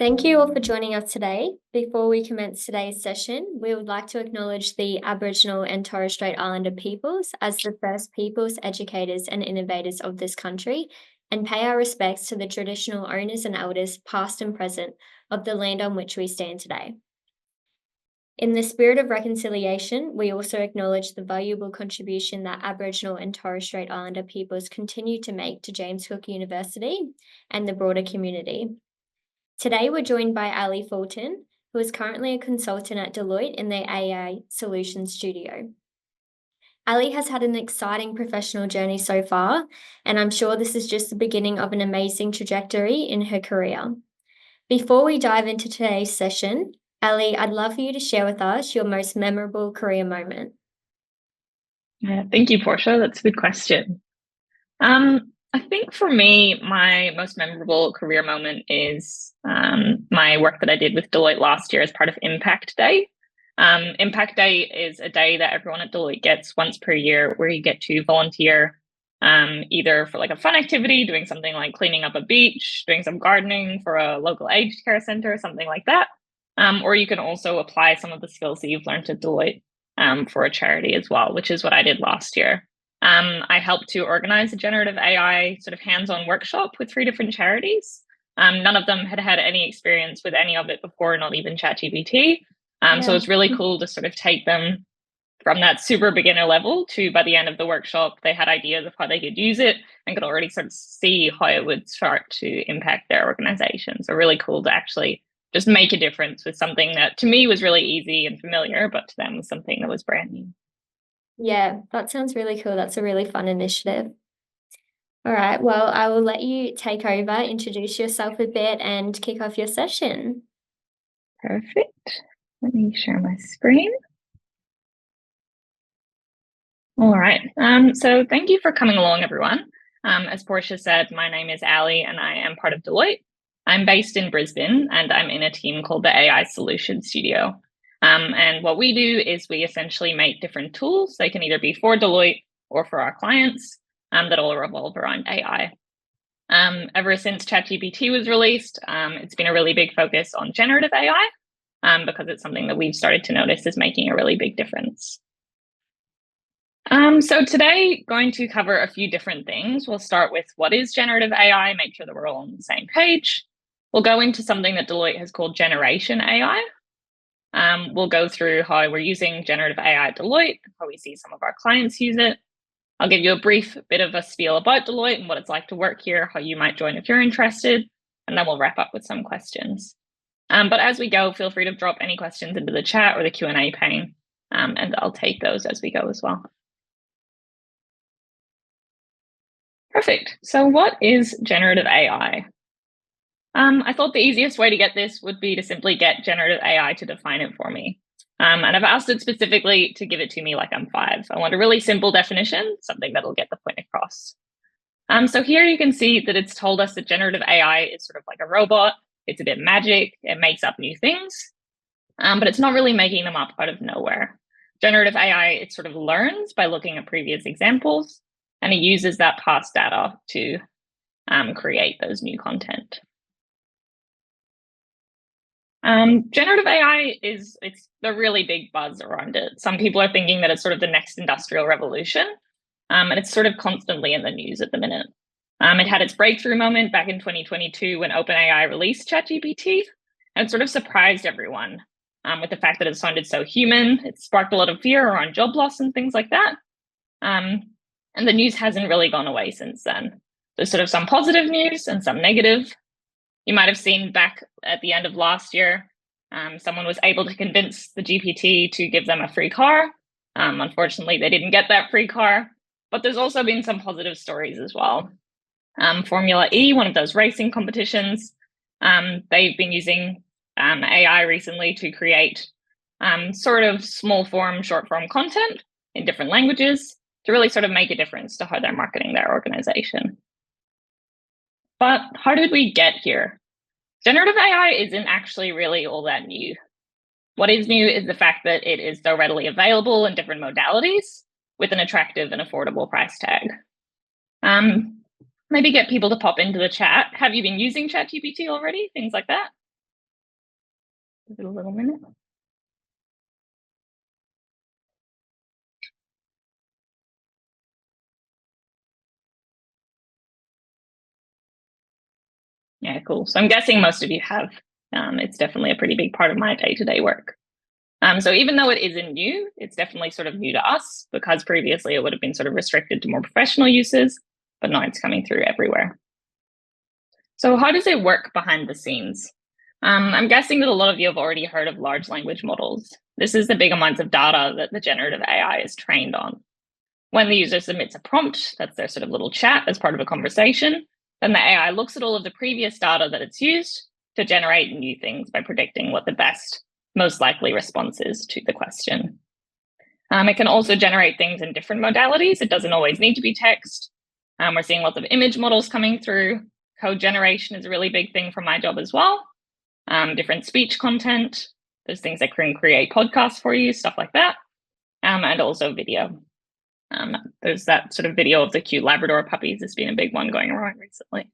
Thank you all for joining us today. Before we commence today's session, we would like to acknowledge the Aboriginal and Torres Strait Islander peoples as the first peoples, educators, and innovators of this country, and pay our respects to the traditional owners and elders, past and present, of the land on which we stand today. In the spirit of reconciliation, we also acknowledge the valuable contribution that Aboriginal and Torres Strait Islander peoples continue to make to James Cook University and the broader community. Today, we're joined by Ali Fulton, who is currently a consultant at Deloitte in their AI Solutions Studio. Ali has had an exciting professional journey so far, and I'm sure this is just the beginning of an amazing trajectory in her career. Before we dive into today's session, Ali, I'd love for you to share with us your most memorable career moment. Thank you, Portia. That's a good question. I think for me, my most memorable career moment is my work that I did with Deloitte last year as part of Impact Day. Impact Day is a day that everyone at Deloitte gets once per year where you get to volunteer either for like a fun activity, doing something like cleaning up a beach, doing some gardening for a local aged care center, something like that. Or you can also apply some of the skills that you've learned at Deloitte for a charity as well, which is what I did last year. I helped to organize a generative AI sort of hands-on workshop with 3 different charities. None of them had had any experience with any of it before, not even ChatGPT. So it's really cool to sort of take them from that super beginner level to, by the end of the workshop, they had ideas of how they could use it and could already sort of see how it would start to impact their organization. So really cool to actually just make a difference with something that to me was really easy and familiar, but to them was something that was brand new. Yeah, that sounds really cool. That's a really fun initiative. All right, well, I will let you take over, introduce yourself a bit, and kick off your session. Perfect. Let me share my screen. All right. So thank you for coming along, everyone. As Portia said, my name is Ali and I am part of Deloitte. I'm based in Brisbane and I'm in a team called the AI Solutions Studio. And what we do is we essentially make different tools. They can either be for Deloitte or for our clients that all revolve around AI. Ever since ChatGPT was released, it's been a really big focus on generative AI because it's something that we've started to notice is making a really big difference. So today, going to cover a few different things. We'll start with what is generative AI, make sure that we're all on the same page. We'll go into something that Deloitte has called generation AI. We'll go through how we're using generative AI at Deloitte, how we see some of our clients use it. I'll give you a brief bit of a spiel about Deloitte and what it's like to work here, how you might join if you're interested, and then we'll wrap up with some questions. But as we go, feel free to drop any questions into the chat or the Q&A pane, and I'll take those as we go as well. Perfect. So what is generative AI? I thought the easiest way to get this would be to simply get generative AI to define it for me. And I've asked it specifically to give it to me like I'm 5. I want a really simple definition, something that'll get the point across. So here you can see that it's told us that generative AI is sort of like a robot. It's a bit magic. It makes up new things, but it's not really making them up out of nowhere. Generative AI, it sort of learns by looking at previous examples, and it uses that past data to create those new content. Generative AI it's the really big buzz around it. Some people are thinking that it's sort of the next industrial revolution, and it's sort of constantly in the news at the minute. It had its breakthrough moment back in 2022 when OpenAI released ChatGPT, and it sort of surprised everyone with the fact that it sounded so human. It sparked a lot of fear around job loss and things like that. And the news hasn't really gone away since then. There's sort of some positive news and some negative. You might have seen back at the end of last year, someone was able to convince the GPT to give them a free car. Unfortunately, they didn't get that free car, but there's also been some positive stories as well. Formula E, one of those racing competitions, they've been using AI recently to create sort of small form, short form content in different languages to really sort of make a difference to how they're marketing their organization. But how did we get here? Generative AI isn't actually really all that new. What is new is the fact that it is so readily available in different modalities with an attractive and affordable price tag. Maybe get people to pop into the chat. Have you been using ChatGPT already? Things like that? Give it a little minute. Yeah, cool. So I'm guessing most of you have. It's definitely a pretty big part of my day-to-day work. So even though it isn't new, it's definitely sort of new to us because previously it would have been sort of restricted to more professional uses, but now it's coming through everywhere. So how does it work behind the scenes? I'm guessing that a lot of you have already heard of large language models. This is the big amounts of data that the generative AI is trained on. When the user submits a prompt, that's their sort of little chat as part of a conversation, then the AI looks at all of the previous data that it's used to generate new things by predicting what the best, most likely response is to the question. It can also generate things in different modalities. It doesn't always need to be text. We're seeing lots of image models coming through. Code generation is a really big thing for my job as well. Different speech content. There's things that can create podcasts for you, stuff like that. And also video. There's that sort of video of the cute Labrador puppies. There's been a big one going around recently.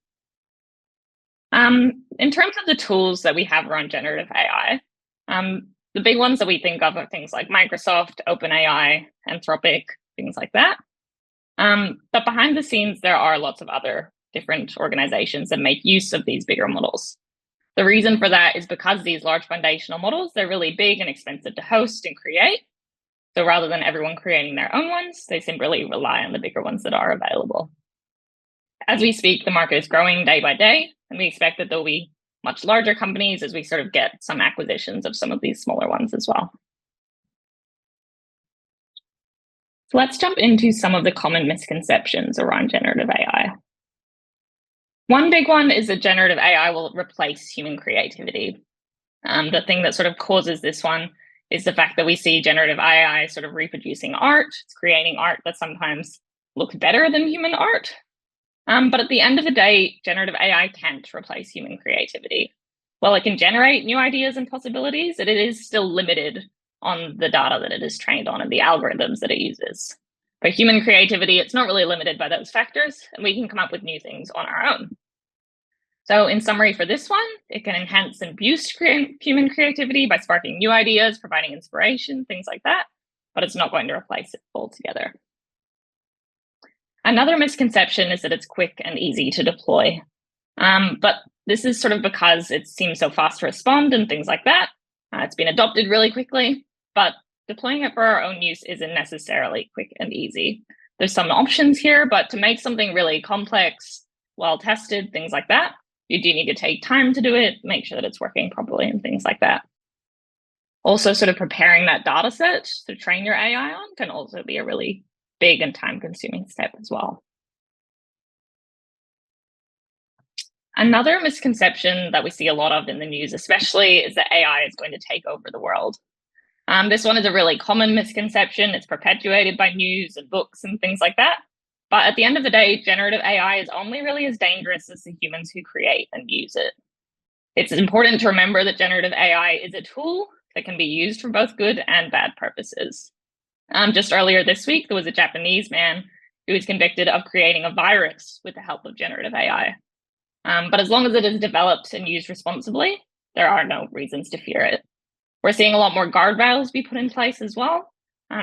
In terms of the tools that we have around generative AI, the big ones that we think of are things like Microsoft, OpenAI, Anthropic, things like that. But behind the scenes, there are lots of other different organizations that make use of these bigger models. The reason for that is because these large foundational models, they're really big and expensive to host and create. So rather than everyone creating their own ones, they simply rely on the bigger ones that are available. As we speak, the market is growing day by day, and we expect that there'll be much larger companies as we sort of get some acquisitions of some of these smaller ones as well. So let's jump into some of the common misconceptions around generative AI. One big one is that generative AI will replace human creativity. The thing that sort of causes this one is the fact that we see generative AI sort of reproducing art. It's creating art that sometimes looks better than human art. But at the end of the day, generative AI can't replace human creativity. While it can generate new ideas and possibilities, it is still limited on the data that it is trained on and the algorithms that it uses. For human creativity, it's not really limited by those factors, and we can come up with new things on our own. So in summary for this one, it can enhance and boost human creativity by sparking new ideas, providing inspiration, things like that, but it's not going to replace it altogether. Another misconception is that it's quick and easy to deploy. But this is sort of because it seems so fast to respond and things like that. It's been adopted really quickly, but deploying it for our own use isn't necessarily quick and easy. There's some options here, but to make something really complex, well-tested, things like that, you do need to take time to do it, make sure that it's working properly and things like that. Also, sort of preparing that data set to train your AI on can also be a really big and time-consuming step as well. Another misconception that we see a lot of in the news, especially, is that AI is going to take over the world. This one is a really common misconception. It's perpetuated by news and books and things like that. But at the end of the day, generative AI is only really as dangerous as the humans who create and use it. It's important to remember that generative AI is a tool that can be used for both good and bad purposes. Just earlier this week, there was a Japanese man who was convicted of creating a virus with the help of generative AI. But as long as it is developed and used responsibly, there are no reasons to fear it. We're seeing a lot more guardrails be put in place as well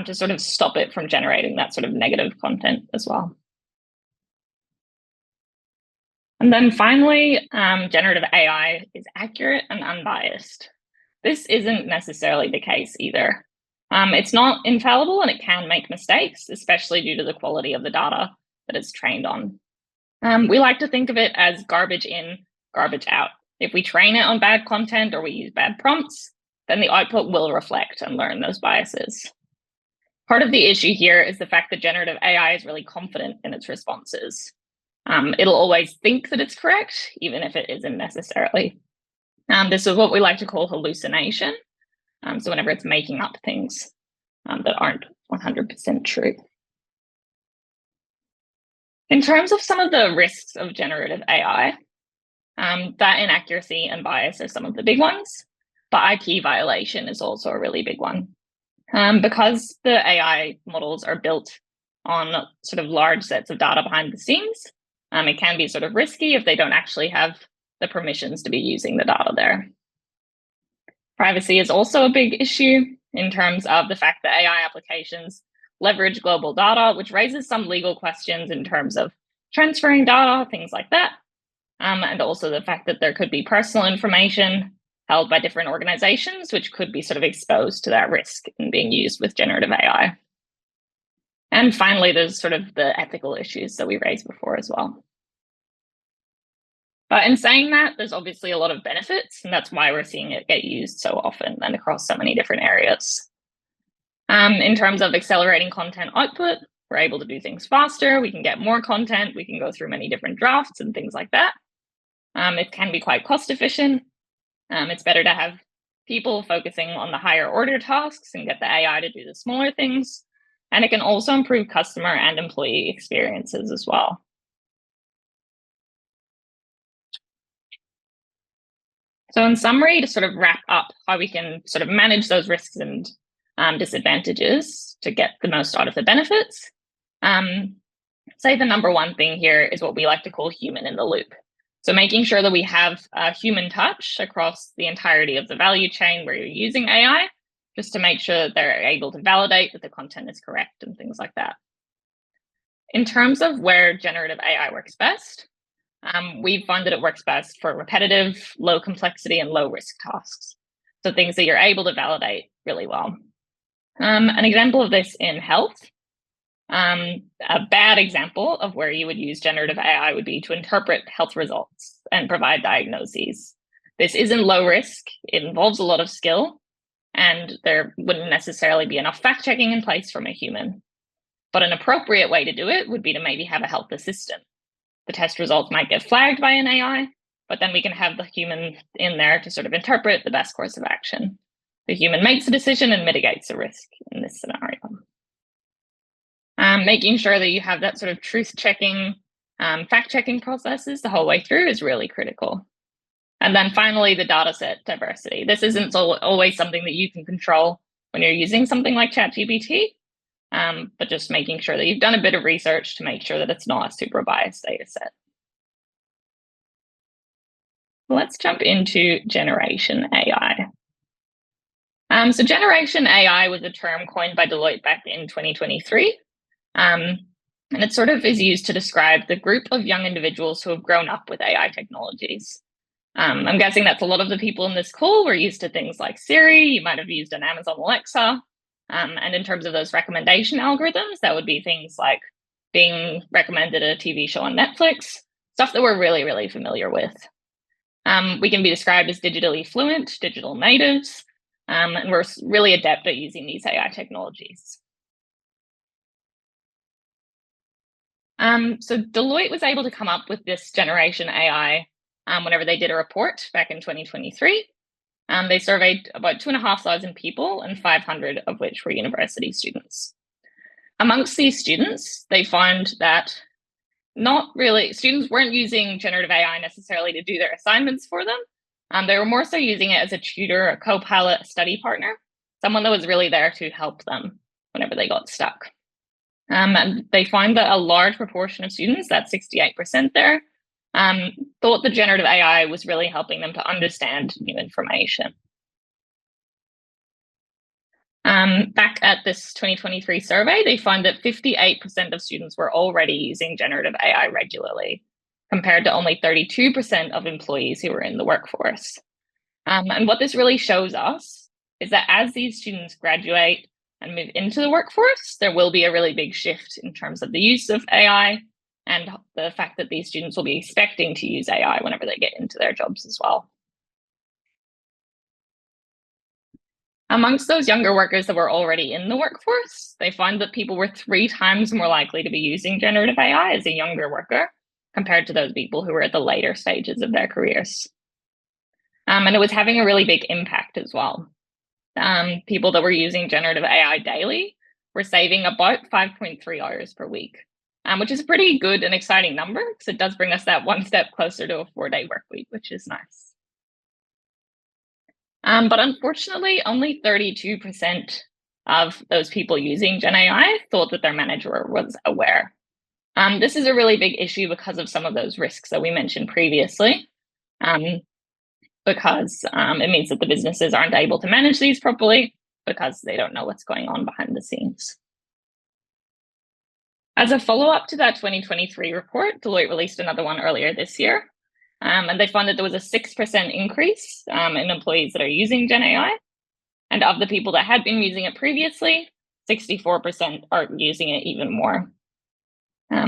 to sort of stop it from generating that sort of negative content as well. And then finally, generative AI is accurate and unbiased. This isn't necessarily the case either. It's not infallible and it can make mistakes, especially due to the quality of the data that it's trained on. We like to think of it as garbage in, garbage out. If we train it on bad content or we use bad prompts, then the output will reflect and learn those biases. Part of the issue here is the fact that generative AI is really confident in its responses. It'll always think that it's correct, even if it isn't necessarily. This is what we like to call hallucination. So whenever it's making up things that aren't 100% true. In terms of some of the risks of generative AI, that inaccuracy and bias are some of the big ones, but IP violation is also a really big one. Because the AI models are built on sort of large sets of data behind the scenes, it can be sort of risky if they don't actually have the permissions to be using the data there. Privacy is also a big issue in terms of the fact that AI applications leverage global data, which raises some legal questions in terms of transferring data, things like that. And also the fact that there could be personal information held by different organizations, which could be sort of exposed to that risk in being used with generative AI. And finally, there's sort of the ethical issues that we raised before as well. But in saying that, there's obviously a lot of benefits, and that's why we're seeing it get used so often and across so many different areas. In terms of accelerating content output, we're able to do things faster, we can get more content, we can go through many different drafts and things like that. It can be quite cost efficient. It's better to have people focusing on the higher order tasks and get the AI to do the smaller things. And it can also improve customer and employee experiences as well. So in summary, to sort of wrap up how we can sort of manage those risks and disadvantages to get the most out of the benefits, say the number one thing here is what we like to call human in the loop. So making sure that we have a human touch across the entirety of the value chain where you're using AI, just to make sure that they're able to validate that the content is correct and things like that. In terms of where generative AI works best, we found that it works best for repetitive, low complexity, and low risk tasks. So things that you're able to validate really well. An example of this in health, a bad example of where you would use generative AI would be to interpret health results and provide diagnoses. This isn't low risk, it involves a lot of skill, and there wouldn't necessarily be enough fact checking in place from a human. But an appropriate way to do it would be to maybe have a health assistant. The test results might get flagged by an AI, but then we can have the human in there to sort of interpret the best course of action. The human makes a decision and mitigates the risk in this scenario. Making sure that you have that sort of truth-checking, fact-checking processes the whole way through is really critical. And then finally, the data set diversity. This isn't always something that you can control when you're using something like ChatGPT, but just making sure that you've done a bit of research to make sure that it's not a super biased data set. Let's jump into generation AI. So generation AI was a term coined by Deloitte back in 2023. And it sort of is used to describe the group of young individuals who have grown up with AI technologies. I'm guessing that's a lot of the people in this call were used to things like Siri, you might have used an Amazon Alexa. And in terms of those recommendation algorithms, that would be things like being recommended a TV show on Netflix, stuff that we're really, really familiar with. We can be described as digitally fluent, digital natives, and we're really adept at using these AI technologies. So Deloitte was able to come up with this generation AI whenever they did a report back in 2023. They surveyed about 2,500 people, and 500 of which were university students. Amongst these students, they found that students weren't using generative AI necessarily to do their assignments for them. They were more so using it as a tutor, a co-pilot, a study partner, someone that was really there to help them whenever they got stuck. And they find that a large proportion of students, that 68% there, thought the generative AI was really helping them to understand new information. Back at this 2023 survey, they found that 58% of students were already using generative AI regularly, compared to only 32% of employees who were in the workforce. And what this really shows us is that as these students graduate and move into the workforce, there will be a really big shift in terms of the use of AI and the fact that these students will be expecting to use AI whenever they get into their jobs as well. Amongst those younger workers that were already in the workforce, they found that people were 3 times more likely to be using generative AI as a younger worker compared to those people who were at the later stages of their careers. And it was having a really big impact as well. People that were using generative AI daily were saving about 5.3 hours per week, which is a pretty good and exciting number because it does bring us that one step closer to a 4-day work week, which is nice. But unfortunately, only 32% of those people using GenAI thought that their manager was aware. This is a really big issue because of some of those risks that we mentioned previously. because it means that the businesses aren't able to manage these properly because they don't know what's going on behind the scenes. As a follow-up to that 2023 report, Deloitte released another one earlier this year, and they found that there was a 6% increase in employees that are using GenAI. And of the people that had been using it previously, 64% are using it even more,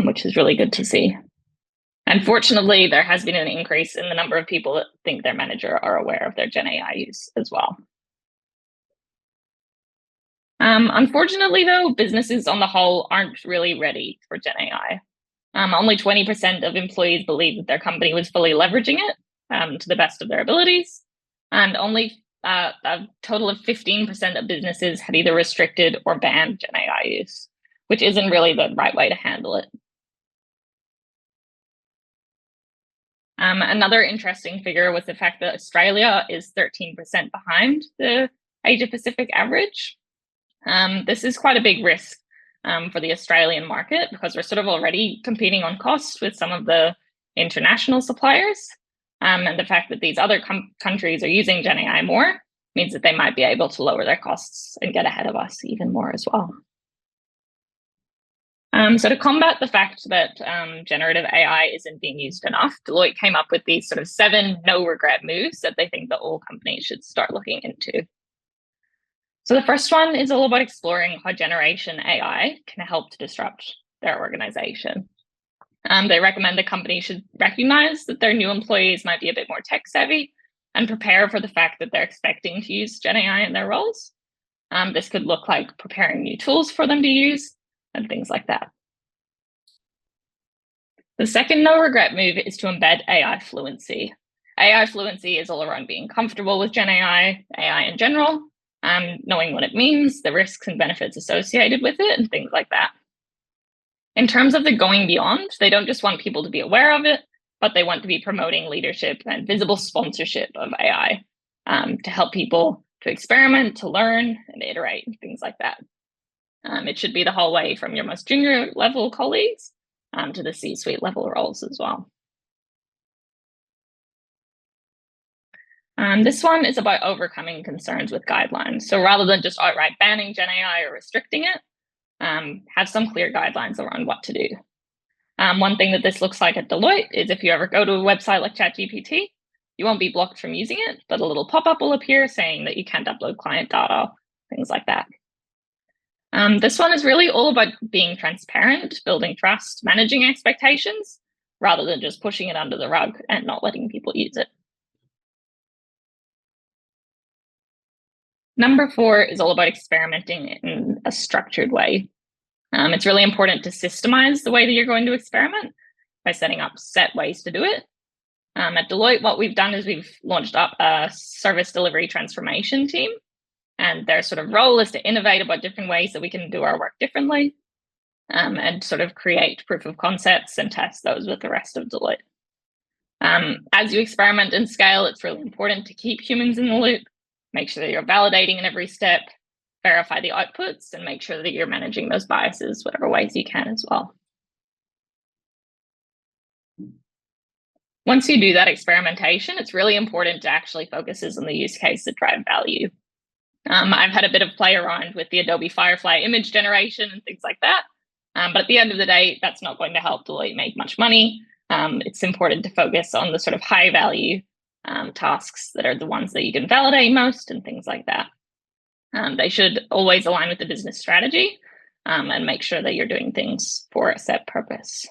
which is really good to see. Unfortunately, there has been an increase in the number of people that think their manager are aware of their GenAI use as well. Unfortunately, though, businesses on the whole aren't really ready for GenAI. Only 20% of employees believe that their company was fully leveraging it to the best of their abilities, and only a total of 15% of businesses had either restricted or banned GenAI use, which isn't really the right way to handle it. Another interesting figure was the fact that Australia is 13% behind the Asia Pacific average. This is quite a big risk for the Australian market because we're sort of already competing on cost with some of the international suppliers. And the fact that these other countries are using GenAI more means that they might be able to lower their costs and get ahead of us even more as well. So to combat the fact that generative AI isn't being used enough, Deloitte came up with these sort of 7 no-regret moves that they think that all companies should start looking into. So the first one is all about exploring how generation AI can help to disrupt their organization. They recommend the company should recognize that their new employees might be a bit more tech savvy and prepare for the fact that they're expecting to use GenAI in their roles. This could look like preparing new tools for them to use and things like that. The second no regret move is to embed AI fluency. AI fluency is all around being comfortable with GenAI, AI in general, knowing what it means, the risks and benefits associated with it, and things like that. In terms of the going beyond, they don't just want people to be aware of it, but they want to be promoting leadership and visible sponsorship of AI to help people to experiment, to learn, and iterate, and things like that. It should be the whole way from your most junior level colleagues to the C-suite level roles as well. This one is about overcoming concerns with guidelines. So rather than just outright banning GenAI or restricting it, have some clear guidelines around what to do. One thing that this looks like at Deloitte is if you ever go to a website like ChatGPT, you won't be blocked from using it, but a little pop-up will appear saying that you can't upload client data, things like that. This one is really all about being transparent, building trust, managing expectations, rather than just pushing it under the rug and not letting people use it. Number 4 is all about experimenting in a structured way. It's really important to systemize the way that you're going to experiment by setting up set ways to do it. At Deloitte, what we've done is we've launched up a service delivery transformation team, and their sort of role is to innovate about different ways that we can do our work differently and sort of create proof of concepts and test those with the rest of Deloitte. As you experiment and scale, it's really important to keep humans in the loop, make sure that you're validating in every step, verify the outputs, and make sure that you're managing those biases whatever ways you can as well. Once you do that experimentation, it's really important to actually focus on the use case that drive value. I've had a bit of play around with the Adobe Firefly image generation and things like that. But at the end of the day, that's not going to help Deloitte make much money. It's important to focus on the sort of high value tasks that are the ones that you can validate most and things like that. They should always align with the business strategy and make sure that you're doing things for a set purpose.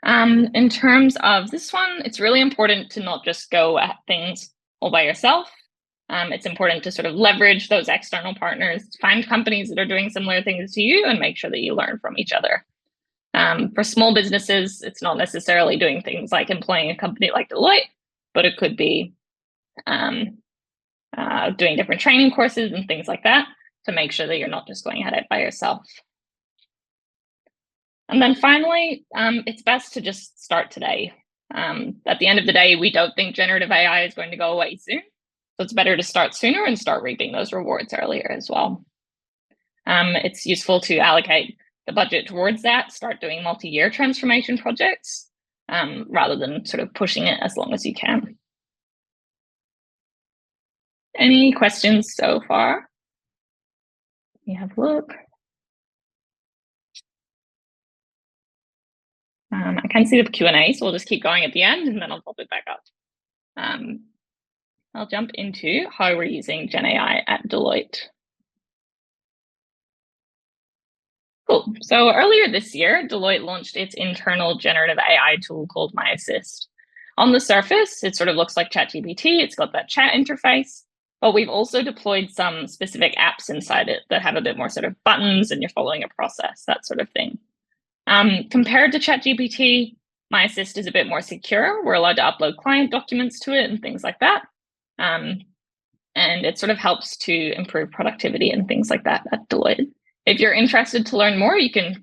In terms of this one, it's really important to not just go at things all by yourself. It's important to sort of leverage those external partners, find companies that are doing similar things to you and make sure that you learn from each other. For small businesses, it's not necessarily doing things like employing a company like Deloitte, but it could be doing different training courses and things like that to make sure that you're not just going at it by yourself. And then finally, it's best to just start today. At the end of the day, we don't think generative AI is going to go away soon. So it's better to start sooner and start reaping those rewards earlier as well. It's useful to allocate the budget towards that, start doing multi-year transformation projects rather than sort of pushing it as long as you can. Any questions so far? Let me have a look. I can see the Q&A, so we'll just keep going at the end and then I'll pop it back up. I'll jump into how we're using GenAI at Deloitte. Cool. So earlier this year, Deloitte launched its internal generative AI tool called My Assist. On the surface, it sort of looks like ChatGPT. It's got that chat interface, but we've also deployed some specific apps inside it that have a bit more sort of buttons and you're following a process, that sort of thing. Compared to ChatGPT, My Assist is a bit more secure. We're allowed to upload client documents to it and things like that. And it sort of helps to improve productivity and things like that at Deloitte. If you're interested to learn more, you can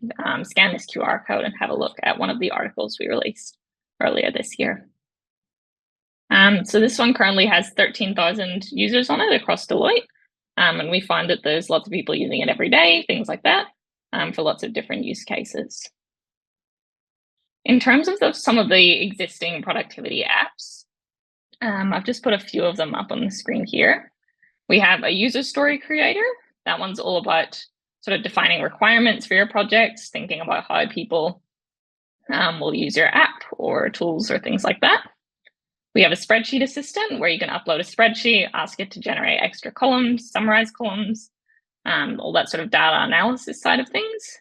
scan this QR code and have a look at one of the articles we released earlier this year. So this one currently has 13,000 users on it across Deloitte. And we find that there's lots of people using it every day, things like that, for lots of different use cases. In terms of some of the existing productivity apps, I've just put a few of them up on the screen here. We have a user story creator. That one's all about sort of defining requirements for your projects, thinking about how people will use your app or tools or things like that. We have a spreadsheet assistant where you can upload a spreadsheet, ask it to generate extra columns, summarize columns, all that sort of data analysis side of things.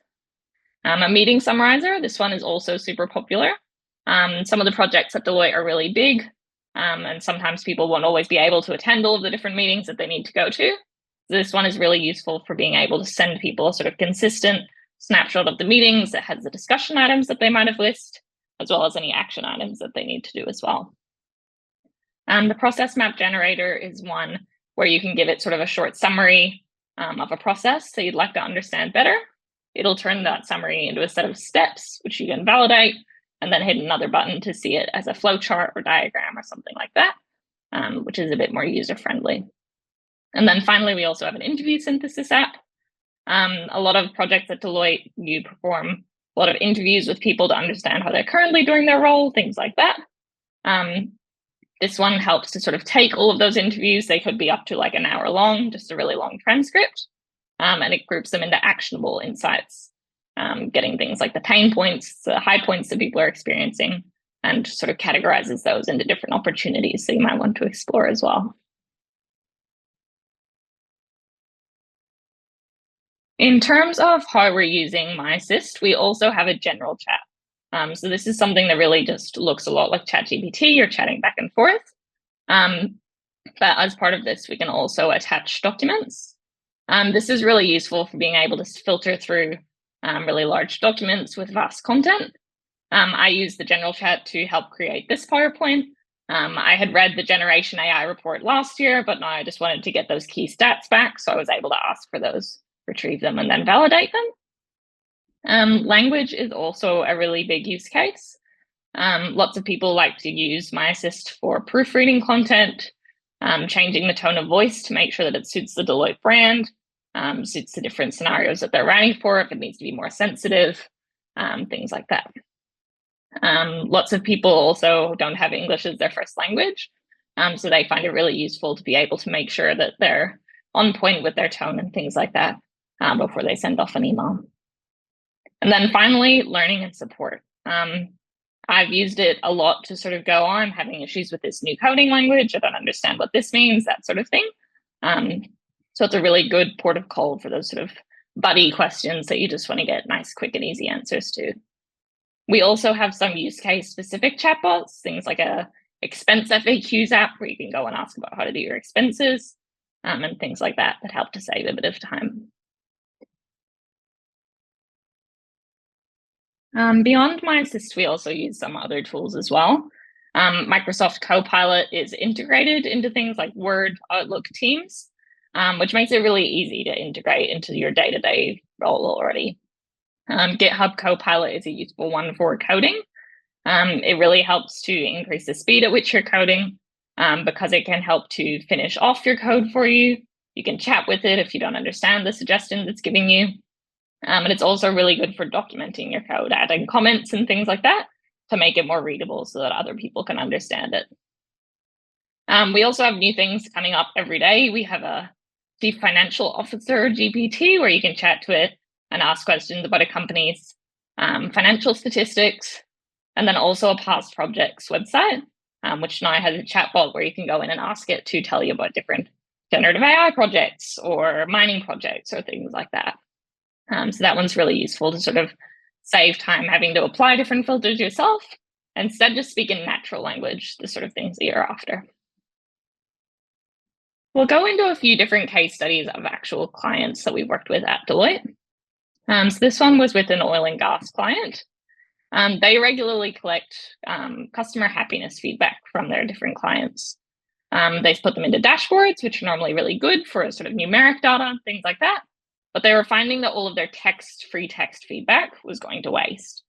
A meeting summarizer. This one is also super popular. Some of the projects at Deloitte are really big, and sometimes people won't always be able to attend all of the different meetings that they need to go to. This one is really useful for being able to send people a sort of consistent snapshot of the meetings that has the discussion items that they might have listed, as well as any action items that they need to do as well. The process map generator is one where you can give it sort of a short summary of a process that you'd like to understand better. It'll turn that summary into a set of steps, which you can validate, and then hit another button to see it as a flowchart or diagram or something like that, which is a bit more user-friendly. And then finally, we also have an interview synthesis app. A lot of projects at Deloitte, you perform a lot of interviews with people to understand how they're currently doing their role, things like that. This one helps to sort of take all of those interviews. They could be up to like an hour long, just a really long transcript. And it groups them into actionable insights, getting things like the pain points, the high points that people are experiencing, and sort of categorizes those into different opportunities that you might want to explore as well. In terms of how we're using My Assist, we also have a general chat. So this is something that really just looks a lot like ChatGPT. You're chatting back and forth. But as part of this, we can also attach documents. This is really useful for being able to filter through really large documents with vast content. I use the general chat to help create this PowerPoint. I had read the Generation AI report last year, but now I just wanted to get those key stats back. So I was able to ask for those, retrieve them, and then validate them. Language is also a really big use case. Lots of people like to use My Assist for proofreading content, changing the tone of voice to make sure that it suits the Deloitte brand, suits the different scenarios that they're writing for, if it needs to be more sensitive, things like that. Lots of people also don't have English as their first language, so they find it really useful to be able to make sure that they're on point with their tone and things like that before they send off an email. And then finally, learning and support. I've used it a lot to sort of go, I'm having issues with this new coding language. I don't understand what this means, that sort of thing. So it's a really good port of call for those sort of buddy questions that you just want to get nice, quick, and easy answers to. We also have some use case specific chatbots, things like a expense FAQs app where you can go and ask about how to do your expenses and things like that that help to save a bit of time. Beyond My Assist, we also use some other tools as well. Microsoft Copilot is integrated into things like Word, Outlook, Teams, which makes it really easy to integrate into your day-to-day role already. GitHub Copilot is a useful one for coding. It really helps to increase the speed at which you're coding because it can help to finish off your code for you. You can chat with it if you don't understand the suggestions it's giving you. And it's also really good for documenting your code, adding comments and things like that to make it more readable so that other people can understand it. We also have new things coming up every day. We have a Chief Financial Officer GPT where you can chat to it and ask questions about a company's financial statistics, and then also a past projects website, which now has a chatbot where you can go in and ask it to tell you about different generative AI projects or mining projects or things like that. So that one's really useful to sort of save time having to apply different filters yourself. Instead, just speak in natural language, the sort of things that you're after. We'll go into a few different case studies of actual clients that we've worked with at Deloitte. So this one was with an oil and gas client. They regularly collect customer happiness feedback from their different clients. They've put them into dashboards, which are normally really good for sort of numeric data, things like that. But they were finding that all of their free text feedback was going to waste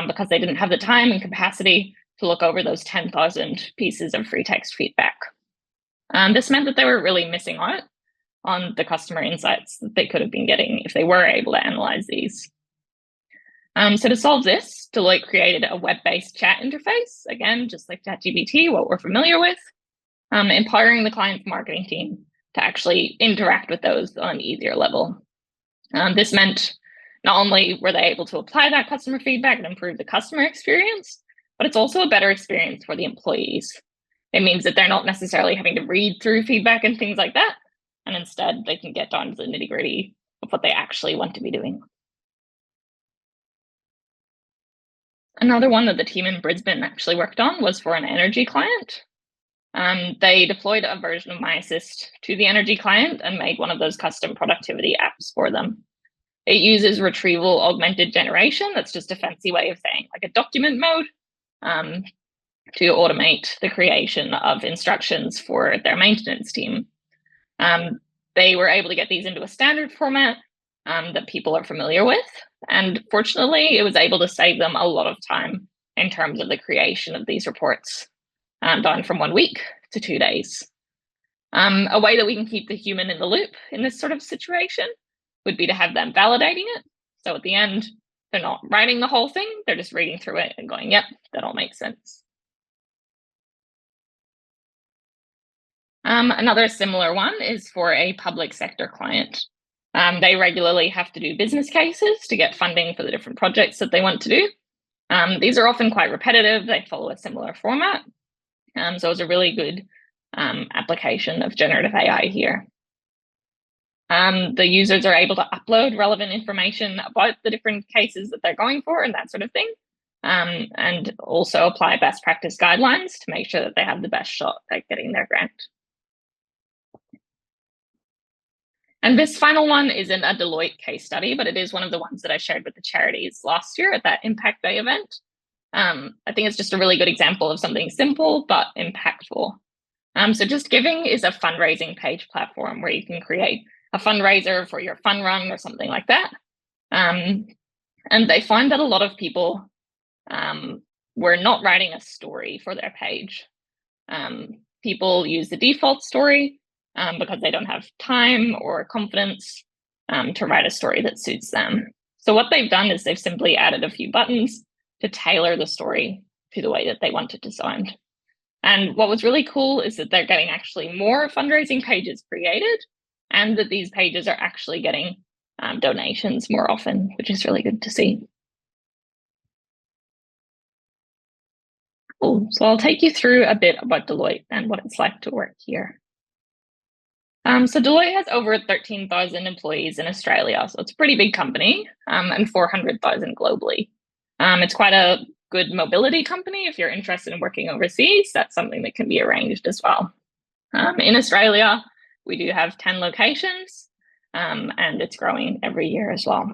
because they didn't have the time and capacity to look over those 10,000 pieces of free text feedback. This meant that they were really missing out on the customer insights that they could have been getting if they were able to analyze these. So to solve this, Deloitte created a web-based chat interface, again, just like ChatGPT, what we're familiar with, empowering the client's marketing team to actually interact with those on an easier level. This meant not only were they able to apply that customer feedback and improve the customer experience, but it's also a better experience for the employees. It means that they're not necessarily having to read through feedback and things like that, and instead they can get down to the nitty-gritty of what they actually want to be doing. Another one that the team in Brisbane actually worked on was for an energy client. They deployed a version of My Assist to the energy client and made one of those custom productivity apps for them. It uses retrieval augmented generation. That's just a fancy way of saying like a document mode to automate the creation of instructions for their maintenance team. They were able to get these into a standard format that people are familiar with. And fortunately, it was able to save them a lot of time in terms of the creation of these reports, down from 1 week to 2 days. A way that we can keep the human in the loop in this sort of situation would be to have them validating it. So at the end, they're not writing the whole thing, they're just reading through it and going, yep, that all makes sense. Another similar one is for a public sector client. They regularly have to do business cases to get funding for the different projects that they want to do. These are often quite repetitive, they follow a similar format. So it's a really good application of generative AI here. The users are able to upload relevant information about the different cases that they're going for and that sort of thing, and also apply best practice guidelines to make sure that they have the best shot at getting their grant. And this final one isn't a Deloitte case study, but it is one of the ones that I shared with the charities last year at that Impact Day event. I think it's just a really good example of something simple but impactful. So Just Giving is a fundraising page platform where you can create a fundraiser for your fun run or something like that. And they find that a lot of people were not writing a story for their page. People use the default story because they don't have time or confidence to write a story that suits them. So what they've done is they've simply added a few buttons to tailor the story to the way that they want it to sound. And what was really cool is that they're getting actually more fundraising pages created and that these pages are actually getting donations more often, which is really good to see. Cool. So I'll take you through a bit about Deloitte and what it's like to work here. So Deloitte has over 13,000 employees in Australia, so it's a pretty big company, and 400,000 globally. It's quite a good mobility company. If you're interested in working overseas, that's something that can be arranged as well. In Australia, we do have 10 locations, and it's growing every year as well.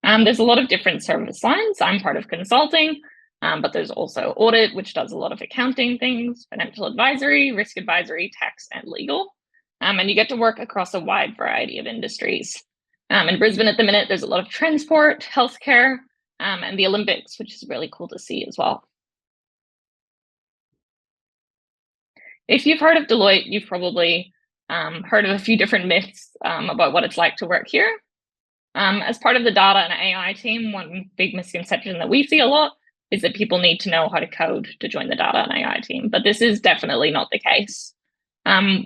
There's a lot of different service lines. I'm part of consulting, but there's also audit, which does a lot of accounting things, financial advisory, risk advisory, tax, and legal. And you get to work across a wide variety of industries. In Brisbane at the minute, there's a lot of transport, healthcare, and the Olympics, which is really cool to see as well. If you've heard of Deloitte, you've probably heard of a few different myths about what it's like to work here. As part of the data and AI team, one big misconception that we see a lot is that people need to know how to code to join the data and AI team, but this is definitely not the case.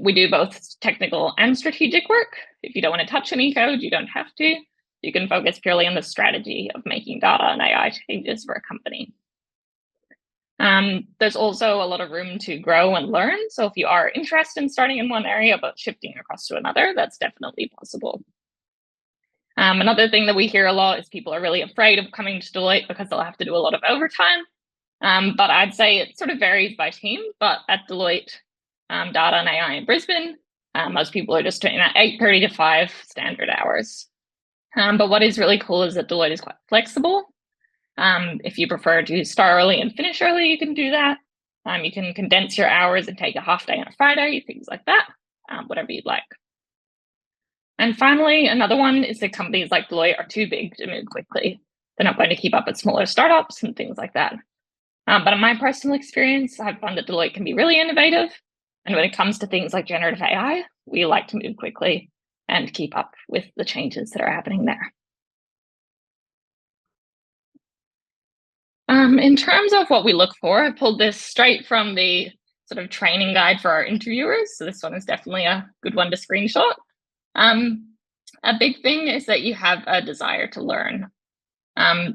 We do both technical and strategic work. If you don't want to touch any code, you don't have to. You can focus purely on the strategy of making data and AI changes for a company. There's also a lot of room to grow and learn. So if you are interested in starting in one area but shifting across to another, that's definitely possible. Another thing that we hear a lot is people are really afraid of coming to Deloitte because they'll have to do a lot of overtime. But I'd say it sort of varies by team. But at Deloitte, data and AI in Brisbane, most people are just doing that 8:30 to 5 standard hours. But what is really cool is that Deloitte is quite flexible. If you prefer to start early and finish early, you can do that. You can condense your hours and take a half day on a Friday, things like that, whatever you'd like. And finally, another one is that companies like Deloitte are too big to move quickly. They're not going to keep up with smaller startups and things like that. But in my personal experience, I've found that Deloitte can be really innovative. And when it comes to things like generative AI, we like to move quickly and keep up with the changes that are happening there. In terms of what we look for, I pulled this straight from the sort of training guide for our interviewers. So this one is definitely a good one to screenshot. A big thing is that you have a desire to learn.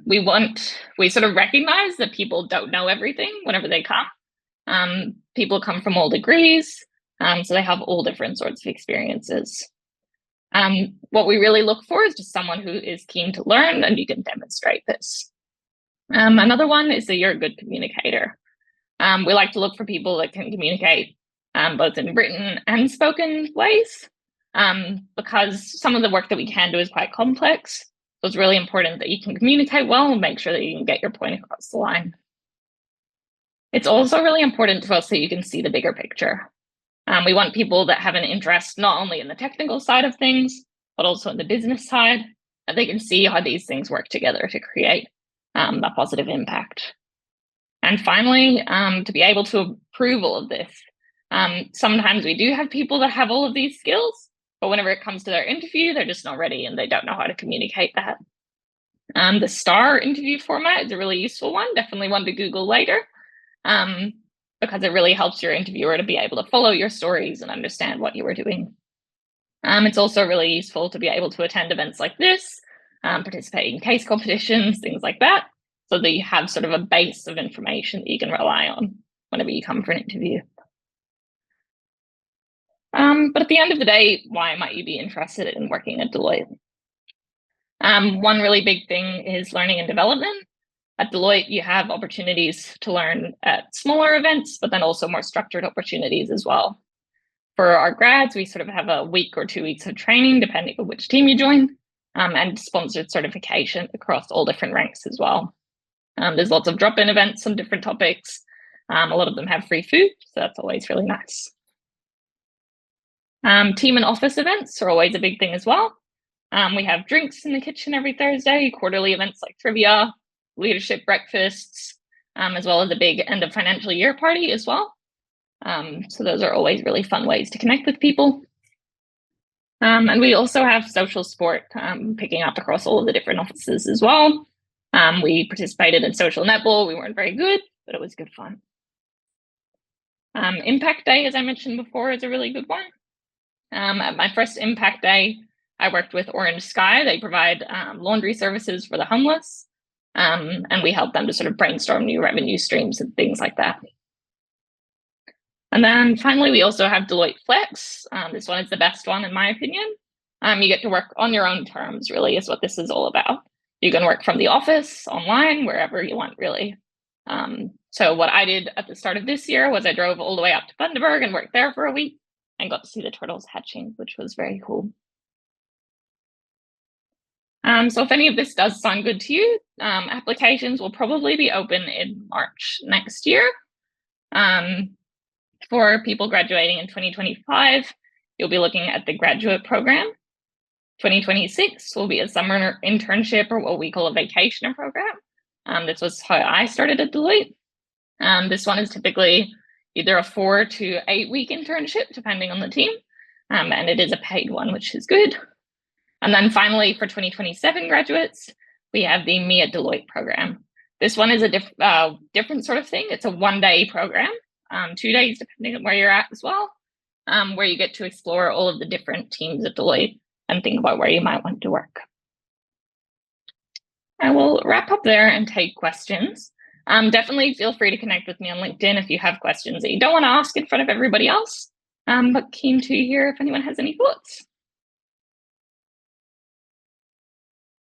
We sort of recognize that people don't know everything whenever they come. People come from all degrees, so they have all different sorts of experiences. What we really look for is just someone who is keen to learn, and you can demonstrate this. Another one is that you're a good communicator. We like to look for people that can communicate both in written and spoken ways, because some of the work that we can do is quite complex. So it's really important that you can communicate well and make sure that you can get your point across the line. It's also really important to us that you can see the bigger picture. We want people that have an interest not only in the technical side of things, but also in the business side, and they can see how these things work together to create a positive impact. And finally, to be able to approve all of this. Sometimes we do have people that have all of these skills, but whenever it comes to their interview, they're just not ready and they don't know how to communicate that. The STAR interview format is a really useful one, definitely one to Google later, because it really helps your interviewer to be able to follow your stories and understand what you were doing. It's also really useful to be able to attend events like this, participate in case competitions, things like that, so that you have sort of a base of information that you can rely on whenever you come for an interview. But at the end of the day, why might you be interested in working at Deloitte? One really big thing is learning and development. At Deloitte, you have opportunities to learn at smaller events, but then also more structured opportunities as well. For our grads, we sort of have a week or 2 weeks of training, depending on which team you join, and sponsored certification across all different ranks as well. There's lots of drop-in events on different topics. A lot of them have free food, so that's always really nice. Team and office events are always a big thing as well. We have drinks in the kitchen every Thursday, quarterly events like trivia, leadership breakfasts, as well as a big end of financial year party as well. So those are always really fun ways to connect with people. And we also have social sport picking up across all of the different offices as well. We participated in social netball. We weren't very good, but it was good fun. Impact Day, as I mentioned before, is a really good one. At my first Impact Day, I worked with Orange Sky. They provide laundry services for the homeless. And we help them to sort of brainstorm new revenue streams and things like that. And then finally, we also have Deloitte Flex. This one is the best one, in my opinion. You get to work on your own terms, really, is what this is all about. You can work from the office, online, wherever you want, really. So what I did at the start of this year was I drove all the way up to Bundaberg and worked there for a week and got to see the turtles hatching, which was very cool. So if any of this does sound good to you, applications will probably be open in March next year. For people graduating in 2025, you'll be looking at the graduate program. 2026 will be a summer internship, or what we call a vacationer program. This was how I started at Deloitte. This one is typically either a 4 to 8 week internship, depending on the team, and it is a paid one, which is good. And then finally, for 2027 graduates, we have the Me at Deloitte program. This one is a different sort of thing. It's a 1-day program, 2 days depending on where you're at as well, where you get to explore all of the different teams at Deloitte and think about where you might want to work. I will wrap up there and take questions. Definitely feel free to connect with me on LinkedIn if you have questions that you don't want to ask in front of everybody else, but keen to hear if anyone has any thoughts.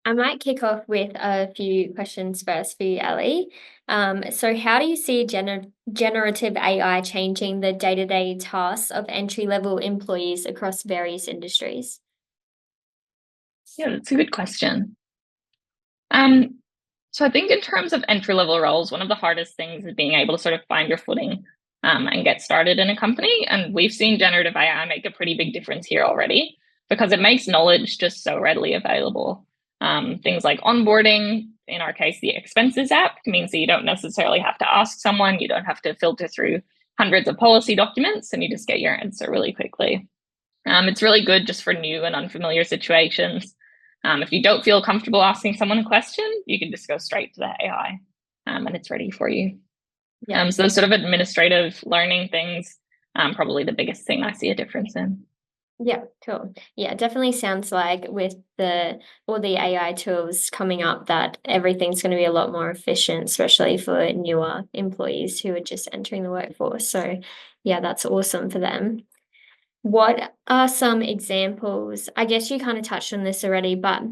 I might kick off with a few questions first for you, Ellie. So how do you see generative AI changing the day-to-day tasks of entry-level employees across various industries? Yeah, that's a good question. So I think in terms of entry-level roles, one of the hardest things is being able to sort of find your footing and get started in a company. And we've seen generative AI make a pretty big difference here already because it makes knowledge just so readily available. Things like onboarding, in our case, the expenses app means that you don't necessarily have to ask someone, you don't have to filter through hundreds of policy documents, and you just get your answer really quickly. It's really good just for new and unfamiliar situations. If you don't feel comfortable asking someone a question, you can just go straight to the AI and it's ready for you. Yeah. So those sort of administrative learning things, probably the biggest thing I see a difference in. Yeah, cool. Yeah, it definitely sounds like with all the AI tools coming up that everything's going to be a lot more efficient, especially for newer employees who are just entering the workforce. So yeah, that's awesome for them. What are some examples? I guess you kind of touched on this already, but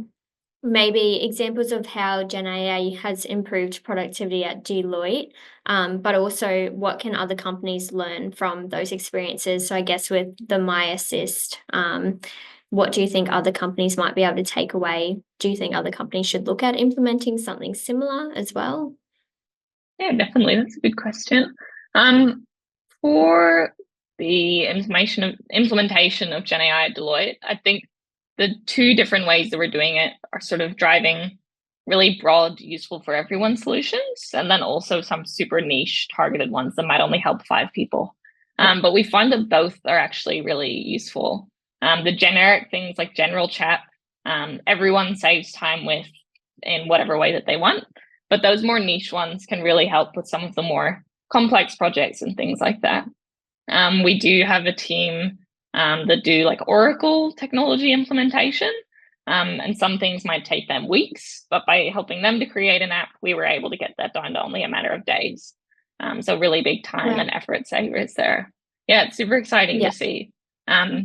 maybe examples of how GenAI has improved productivity at Deloitte, but also what can other companies learn from those experiences? So I guess with the My Assist, what do you think other companies might be able to take away? Do you think other companies should look at implementing something similar as well? Yeah, definitely. That's a good question. For the implementation of GenAI at Deloitte, I think the two different ways that we're doing it are sort of driving really broad, useful for everyone solutions, and then also some super niche targeted ones that might only help 5 people. But we find that both are actually really useful. The generic things like general chat, everyone saves time with in whatever way that they want. But those more niche ones can really help with some of the more complex projects and things like that. We do have a team that do like Oracle technology implementation. And some things might take them weeks, but by helping them to create an app, we were able to get that done to only a matter of days. So really big time and effort savers there. Yeah, it's super exciting to see. So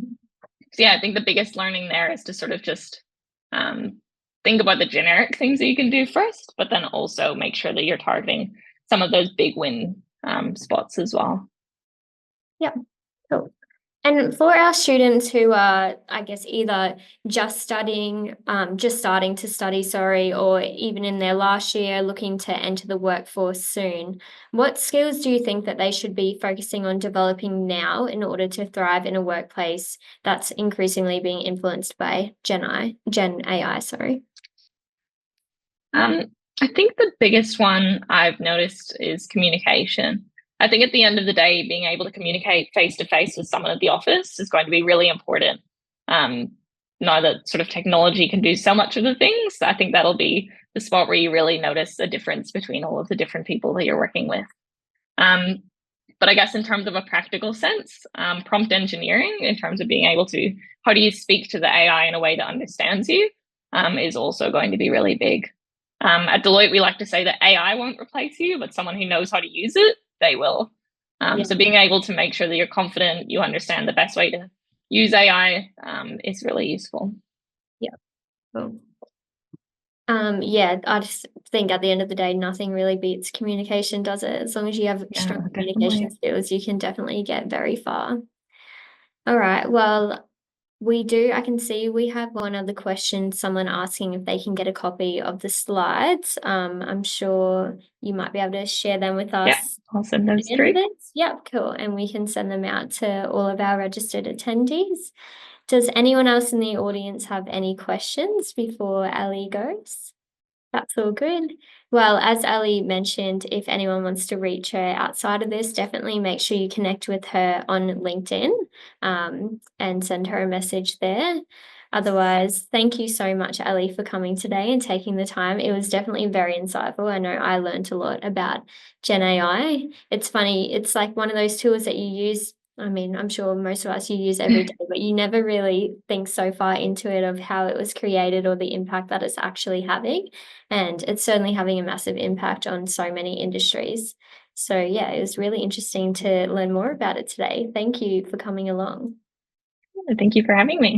yeah, I think the biggest learning there is to sort of just think about the generic things that you can do first, but then also make sure that you're targeting some of those big win spots as well. Yeah, cool. And for our students who are, I guess, either just starting to study, sorry, or even in their last year looking to enter the workforce soon, what skills do you think that they should be focusing on developing now in order to thrive in a workplace that's increasingly being influenced by Gen AI, sorry? I think the biggest one I've noticed is communication. I think at the end of the day, being able to communicate face to face with someone at the office is going to be really important. Now that sort of technology can do so much of the things, I think that'll be the spot where you really notice the difference between all of the different people that you're working with. But I guess in terms of a practical sense, prompt engineering, in terms of being able to, how do you speak to the AI in a way that understands you, is also going to be really big. At Deloitte, we like to say that AI won't replace you, but someone who knows how to use it, they will. So being able to make sure that you're confident, you understand the best way to use AI is really useful. Yeah. Cool. I just think at the end of the day, nothing really beats communication, does it? As long as you have strong communication skills, you can definitely get very far. All right. Well, I can see we have one other question, someone asking if they can get a copy of the slides. I'm sure you might be able to share them with us. Yeah, I'll send those through. Yep, cool. And we can send them out to all of our registered attendees. Does anyone else in the audience have any questions before Ali goes? That's all good. Well, as Ali mentioned, if anyone wants to reach her outside of this, definitely make sure you connect with her on LinkedIn and send her a message there. Otherwise, thank you so much, Ellie, for coming today and taking the time. It was definitely very insightful. I know I learned a lot about Gen AI. It's funny, it's like one of those tools that you use. I mean, I'm sure most of us you use every day, but you never really think so far into it of how it was created or the impact that it's actually having. And it's certainly having a massive impact on so many industries. So, yeah, it was really interesting to learn more about it today. Thank you for coming along. Thank you for having me.